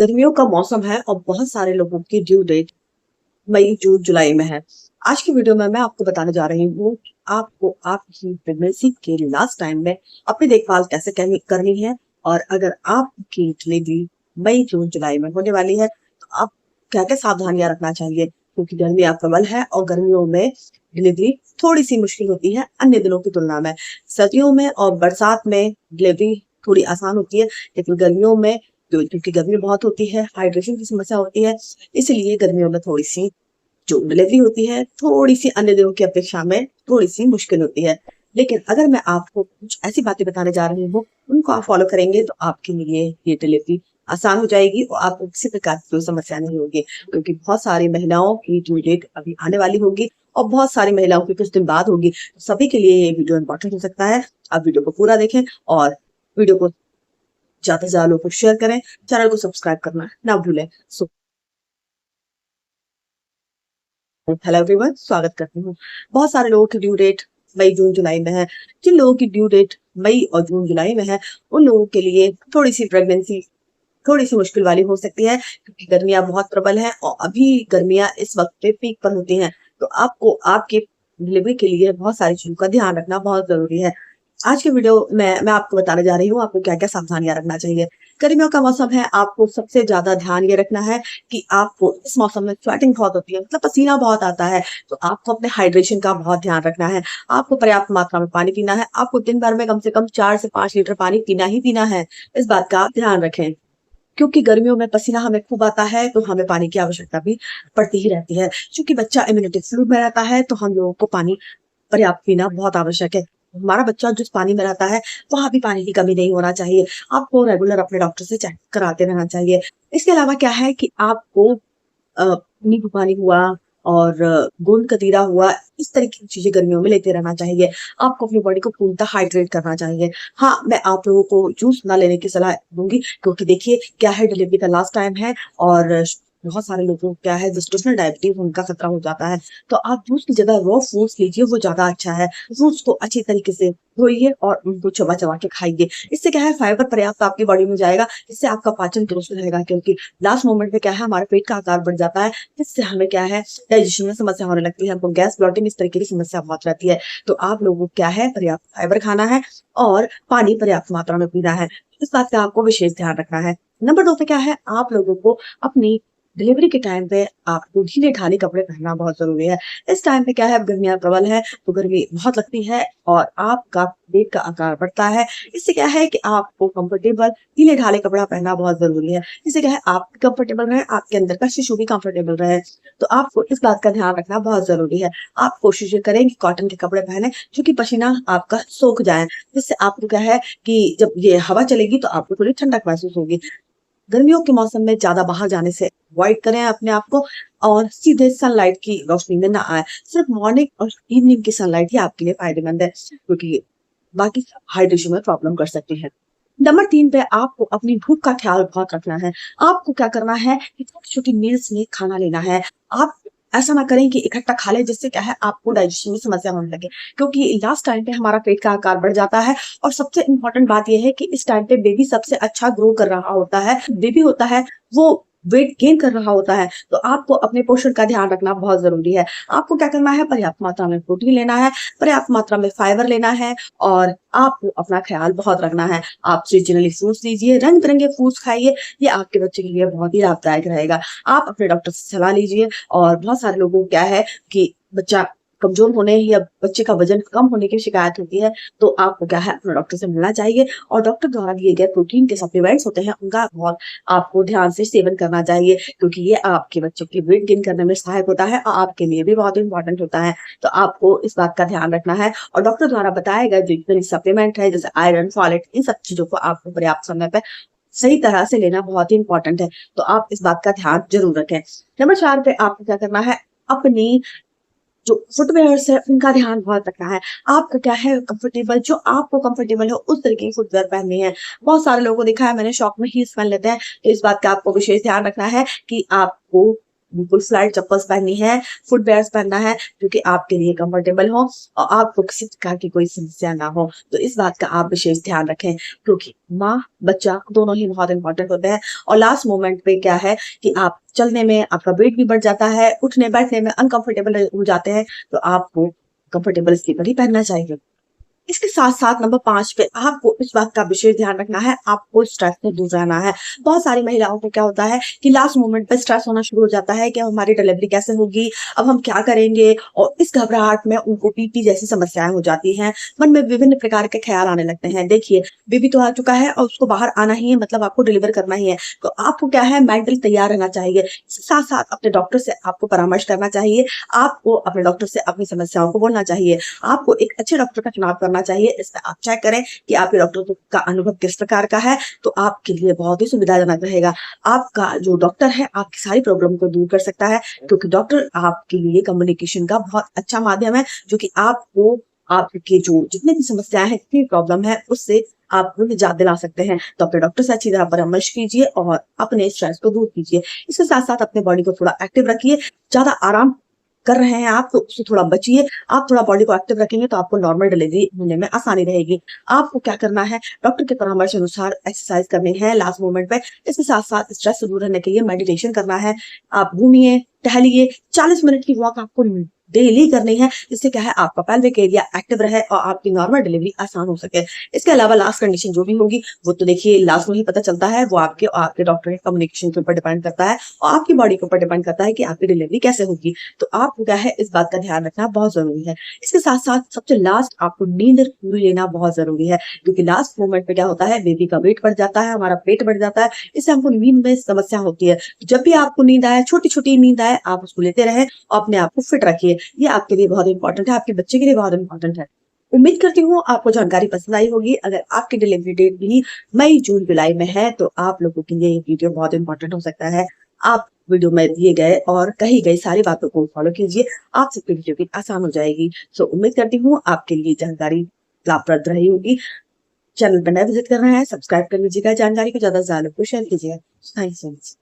गर्मियों का मौसम है और बहुत सारे लोगों की ड्यू डेट मई जून जुलाई में है। आज की वीडियो में मैं आपको बताने जा रही हूँ कि आपको आपकी प्रेगनेंसी के लास्ट टाइम में अपनी देखभाल कैसे करनी है। और अगर आपकी डिलीवरी मई जून जुलाई में होने वाली है तो आप क्या क्या सावधानियां रखना चाहिए, क्योंकि गर्मियां प्रबल है और गर्मियों में डिलीवरी थोड़ी सी मुश्किल होती है अन्य दिनों की तुलना में। सर्दियों में और बरसात में डिलीवरी थोड़ी आसान होती है, लेकिन गर्मियों में क्योंकि गर्मी बहुत होती है, हाइड्रेशन की समस्या होती है, इसलिए गर्मियों में थोड़ी सी जो डिलीवरी होती है थोड़ी सी अन्य दिनों की अपेक्षा में थोड़ी सी मुश्किल होती है। लेकिन अगर मैं आपको कुछ ऐसी बातें बताने जा रही हूँ, उनको आप फॉलो करेंगे तो आपके लिए ये डिलीवरी आसान हो जाएगी और आपको किसी प्रकार की कोई समस्या नहीं होगी, क्योंकि बहुत सारी महिलाओं की ड्यू डेट अभी आने वाली होगी और बहुत सारी महिलाओं की कुछ दिन बाद होगी। तो सभी के लिए ये वीडियो इंपॉर्टेंट हो सकता है। आप वीडियो को पूरा देखें और वीडियो को ज्यादा से ज्यादा लोगों को शेयर करें। चैनल को सब्सक्राइब करना ना भूलें। सो हेलो एवरीवन, स्वागत करती हूँ। बहुत सारे लोगों की ड्यू डेट मई जून जुलाई में है। जिन लोगों की ड्यू डेट मई और जून जुलाई में है उन लोगों के लिए थोड़ी सी प्रेगनेंसी थोड़ी सी मुश्किल वाली हो सकती है, क्योंकि गर्मियां बहुत प्रबल हैं और अभी गर्मियां इस वक्त पे पीक पर होती हैं। तो आपको आपके डिलीवरी के लिए बहुत सारी चीजों का ध्यान रखना बहुत जरूरी है। आज के वीडियो में मैं आपको बताने जा रही हूँ आपको क्या क्या सावधानियां रखना चाहिए। गर्मियों का मौसम है, आपको सबसे ज्यादा ध्यान ये रखना है कि आपको इस मौसम में स्वेटिंग बहुत होती है, मतलब पसीना बहुत आता है। तो आपको अपने हाइड्रेशन का बहुत ध्यान रखना है। आपको पर्याप्त मात्रा में पानी पीना है। आपको दिन भर में कम से कम 4 से 5 लीटर पानी पीना ही पीना है। इस बात का आप ध्यान रखें, क्योंकि गर्मियों में पसीना हमें खूब आता है तो हमें पानी की आवश्यकता भी पड़ती ही रहती है। क्योंकि बच्चा इम्यूनिटी फ्लूइड में रहता है तो हम लोगों को पानी पर्याप्त पीना बहुत आवश्यक है। हमारा बच्चा जिस पानी में रहता है वहां भी पानी की कमी नहीं होना चाहिए। आपको रेगुलर अपने डॉक्टर से चेक कराते रहना चाहिए। इसके अलावा क्या है कि आपको नींबू पानी हुआ और गोंद कतीरा हुआ, इस तरह की चीजें गर्मियों में लेते रहना चाहिए। आपको अपनी बॉडी को पूर्णतः हाइड्रेट करना चाहिए। हाँ, मैं आप लोगों को जूस ना लेने की सलाह दूंगी, क्योंकि देखिए क्या है, डिलीवरी का लास्ट टाइम है और बहुत सारे लोगों को क्या है, जेस्टेशनल डायबिटीज उनका खतरा हो जाता है। तो आप जूस की जगह रॉ फ्रूट्स लीजिए, वो ज्यादा अच्छा है। फ्रूट्स को अच्छी तरीके से धोइए और उनको चबा चबा के खाइए। इससे क्या है, फाइबर पर्याप्त आपकी बॉडी में जाएगा, इससे आपका पाचन दुरुस्त रहेगा। क्योंकि लास्ट मोमेंट में क्या है, हमारे पेट का आकार बढ़ जाता है, जिससे हमें क्या है, डाइजेशन में समस्या होने लगती है, हमको गैस ब्लॉटिंग इस तरीके की समस्या बहुत रहती है। तो आप लोगों को क्या है, पर्याप्त फाइबर खाना है और पानी पर्याप्त मात्रा में पीना है। इस बात का आपको विशेष ध्यान रखना है। नंबर 2 पे क्या है, आप लोगों को अपनी डिलीवरी के टाइम पे आपको ढीले ढाले कपड़े पहनना बहुत जरूरी है। इस टाइम पे क्या है, गर्मियां प्रबल है तो गर्मी बहुत लगती है और आपका पेट का आकार बढ़ता है। इससे क्या है कि आपको कंफर्टेबल ढीले ढाले कपड़ा पहनना बहुत जरूरी है। इससे क्या है, आप कंफर्टेबल रहे, आपके अंदर का शिशु भी कंफर्टेबल रहे। तो आपको इस बात का ध्यान रखना बहुत जरूरी है। आप कोशिश करें कि कॉटन के कपड़े पहने, क्योंकि पसीना आपका सूख जाए, जिससे आपको क्या है कि जब ये हवा चलेगी तो आपको थोड़ी ठंडक महसूस होगी। गर्मियों के मौसम में ज्यादा बाहर जाने से अवॉइड करें अपने आप को और सीधे सनलाइट की रोशनी में ना आए। सिर्फ मॉर्निंग और इवनिंग की सनलाइट ही आपके लिए फायदेमंद है, क्योंकि बाकी हाइड्रेशन में प्रॉब्लम कर सकती है। नंबर 3 पे आपको अपनी भूख का ख्याल बहुत रखना है। आपको क्या करना है कि छोटी छोटी मील्स में खाना लेना है। आप ऐसा ना करें कि इकट्ठा खा लें, जिससे क्या है आपको डाइजेशन में समस्या होने लगे, क्योंकि लास्ट टाइम पे हमारा पेट का आकार बढ़ जाता है। और सबसे इम्पोर्टेंट बात यह है कि इस टाइम पे बेबी सबसे अच्छा ग्रो कर रहा होता है। बेबी होता है वो वेट गेन कर रहा होता है। तो आपको अपने पोषण का ध्यान रखना बहुत जरूरी है। आपको क्या करना है, पर्याप्त मात्रा में प्रोटीन लेना है, पर्याप्त मात्रा में फाइबर लेना है और आपको अपना ख्याल बहुत रखना है। आप सीजनली फ्रूट्स लीजिए, रंग बिरंगे फ्रूट्स खाइए, ये आपके बच्चे के लिए बहुत ही लाभदायक रहेगा। आप अपने डॉक्टर से सलाह लीजिए। और बहुत सारे लोगों को क्या है कि बच्चा कमजोर होने या बच्चे का वजन कम होने की शिकायत होती है, तो आपको क्या है, अपने डॉक्टर से मिलना चाहिए और डॉक्टर द्वारा दिए गए प्रोटीन के सप्लीमेंट्स होते हैं उनका बहुत आपको ध्यान से सेवन करना चाहिए, क्योंकि ये आपके बच्चे की वेट गेन करने में सहायक होता है और आपके लिए भी बहुत इंपॉर्टेंट होता है। तो आपको इस बात का ध्यान रखना है और डॉक्टर द्वारा बताए गए जितने सप्लीमेंट है, जैसे आयरन, फॉलेट, इन सब चीजों को आपको पर्याप्त समय पर सही तरह से लेना बहुत ही इंपॉर्टेंट है। तो आप इस बात का ध्यान जरूर रखें। नंबर 4 पे आपको क्या करना है, अपनी जो फुटवेयर्स है उनका ध्यान बहुत रखना है। आपका क्या है, कंफर्टेबल, जो आपको कंफर्टेबल हो उस तरीके की फुटवेयर पहननी है। बहुत सारे लोगों को देखा है मैंने, शॉप में हील्स पहन लेते हैं। तो इस बात का आपको विशेष ध्यान रखना है कि आपको बिल्कुल फ्लैट चप्पल्स पहननी है, फुटवेयर्स पहनना है जो कि आपके लिए कंफर्टेबल हो और आपको किसी प्रकार की कोई समस्या ना हो। तो इस बात का आप विशेष ध्यान रखें, क्योंकि माँ बच्चा दोनों ही बहुत इंपॉर्टेंट होते हैं। और लास्ट मोमेंट पे क्या है कि आप चलने में आपका वेट भी बढ़ जाता है, उठने बैठने में अनकंफर्टेबल हो जाते हैं, तो आपको कंफर्टेबल स्लीपर ही पहनना चाहिए। इसके साथ-साथ नंबर 5 पे आपको इस बात का विशेष ध्यान रखना है, आपको स्ट्रेस से दूर रहना है। बहुत सारी महिलाओं को क्या होता है कि लास्ट मोमेंट पे स्ट्रेस होना शुरू हो जाता है कि अब हमारी डिलीवरी कैसे होगी, अब हम क्या करेंगे, और इस घबराहट में उनको पीपी जैसी समस्याएँ हो जाती हैं। मन में विभिन्न प्रकार के ख्याल आने लगते हैं। देखिए, बेबी तो आ चुका है और उसको बाहर आना ही है, मतलब आपको डिलीवर करना ही है। तो आपको क्या है, मेंटली तैयार रहना चाहिए। इसके साथ-साथ अपने डॉक्टर से आपको परामर्श करना चाहिए। आपको अपने डॉक्टर से अपनी समस्याओं को बोलना चाहिए। आपको एक अच्छे डॉक्टर का चुनाव करना चाहिए। इसमें आप चेक करें कि आपके डॉक्टर का अनुभव किस प्रकार का है, तो आपके लिए बहुत ही सुविधाजनक रहेगा। आपका जो डॉक्टर है आपकी सारी प्रॉब्लम को दूर कर सकता है, क्योंकि डॉक्टर आपके लिए कम्युनिकेशन का बहुत अच्छा माध्यम है, जो कि आपको आपके जो जितनी भी समस्याएँ हैं, जितनी प्रॉब्लम है, उससे आपको निजात दिला सकते हैं। तो अपने डॉक्टर से अच्छी तरह परामर्श कीजिए और अपने स्ट्रेस को दूर कीजिए। इसके साथ-साथ अपने बॉडी को थोड़ा एक्टिव रखिए। ज़्यादा आराम कर रहे हैं आप तो उससे थोड़ा बचिए। आप थोड़ा बॉडी को एक्टिव रखेंगे तो आपको नॉर्मल डिलीवरी होने में आसानी रहेगी। आपको क्या करना है, डॉक्टर के परामर्श अनुसार एक्सरसाइज करनी है लास्ट मोमेंट पे। इसके साथ-साथ स्ट्रेस से दूर रहने के लिए मेडिटेशन करना है। आप घूमिए, टहलिए, 40 मिनट की वॉक आपको डेली करनी है। इससे क्या है, आपका पेल्विक एरिया एक्टिव रहे और आपकी नॉर्मल डिलीवरी आसान हो सके। इसके अलावा लास्ट कंडीशन जो भी होगी वो तो देखिए लास्ट में ही पता चलता है, वो आपके और आपके डॉक्टर के कम्युनिकेशन के ऊपर डिपेंड करता है और आपकी बॉडी के ऊपर डिपेंड करता है कि आपकी डिलीवरी कैसे होगी। तो आपको क्या है, इस बात का ध्यान रखना बहुत ज़रूरी है। इसके साथ-साथ सबसे लास्ट आपको नींद पूरी लेना बहुत ज़रूरी है, क्योंकि लास्ट मोमेंट पे क्या होता है, बेबी का वेट बढ़ जाता है, हमारा पेट बढ़ जाता है, इससे हमको नींद में समस्या होती है। जब भी आपको नींद आए, छोटी-छोटी नींद आए, आप उसको लेते रहें और अपने आप को फिट रखिए। ये आपके लिए बहुत इंपॉर्टेंट है, आपके बच्चे के लिए बहुत इंपॉर्टेंट है। उम्मीद करती हूँ आपको जानकारी पसंद आई होगी। अगर आपकी डिलीवरी डेट भी मई, जून, जुलाई में है, तो आप लोगों के लिए ये वीडियो बहुत इंपॉर्टेंट हो सकता है। आप वीडियो में दिए गए और कही गई सारी बातों को फॉलो कीजिए, आप सबकी वीडियो आसान हो जाएगी। सो उम्मीद करती हूँ आपके लिए जानकारी लाभप्रद रही होगी। चैनल पर नए विजिट कर रहे हैं, सब्सक्राइब कर लीजिएगा, जानकारी को ज़्यादा से ज़्यादा लोग को शेयर कीजिएगा। Thank you so much.